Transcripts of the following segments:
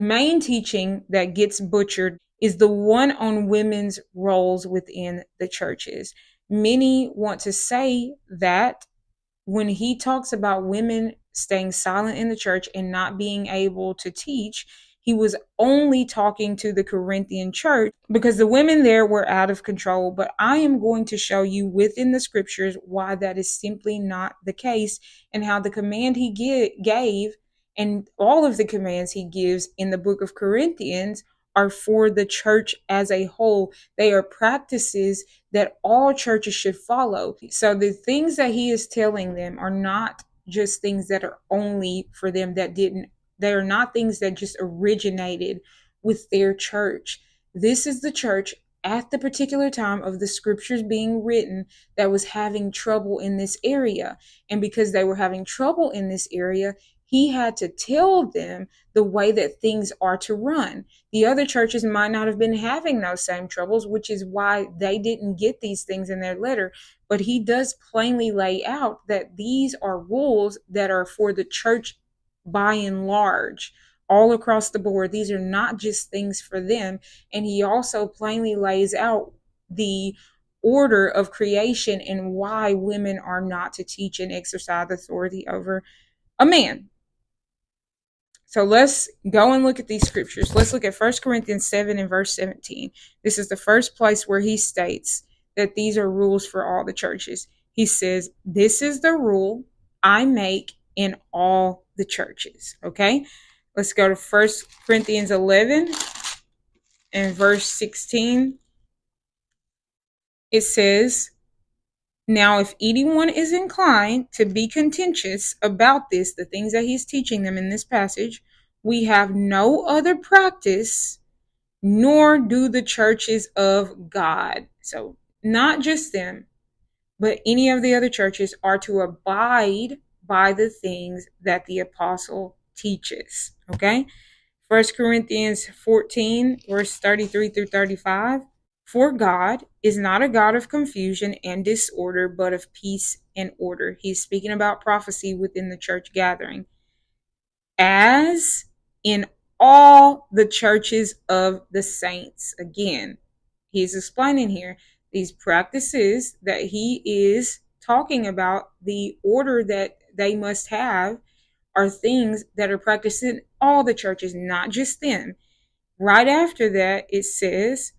main teaching that gets butchered is the one on women's roles within the churches. Many want to say that when he talks about women staying silent in the church and not being able to teach, he was only talking to the Corinthian church because the women there were out of control. But I am going to show you within the scriptures why that is simply not the case, and how the command he gave and all of the commands he gives in the book of Corinthians are for the church as a whole. They are practices that all churches should follow. So the things that he is telling them are not just things that are only for them, they are not things that just originated with their church. This is the church at the particular time of the scriptures being written that was having trouble in this area. And because they were having trouble in this area, he had to tell them the way that things are to run. The other churches might not have been having those same troubles, which is why they didn't get these things in their letter. But he does plainly lay out that these are rules that are for the church by and large, all across the board. These are not just things for them. And he also plainly lays out the order of creation and why women are not to teach and exercise authority over a man. So let's go and look at these scriptures. Let's look at 1 Corinthians 7 and verse 17. This is the first place where he states that these are rules for all the churches. He says, "This is the rule I make in all the churches." Okay? Let's go to 1 Corinthians 11 and verse 16. It says, "Now, if anyone is inclined to be contentious about this, the things that he's teaching them in this passage, we have no other practice, nor do the churches of God." So, not just them, but any of the other churches are to abide by the things that the apostle teaches. Okay? 1 Corinthians 14, verse 33 through 35. "For God is not a God of confusion and disorder, but of peace and order." He's speaking about prophecy within the church gathering. "As in all the churches of the saints." Again, he's explaining here these practices that he is talking about, the order that they must have are things that are practiced in all the churches, not just them. Right after that, it says,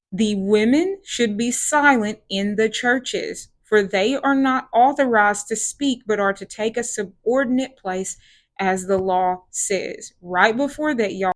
"The women should be silent in the churches, for they are not authorized to speak, but are to take a subordinate place as the law says." Right before that, y'all,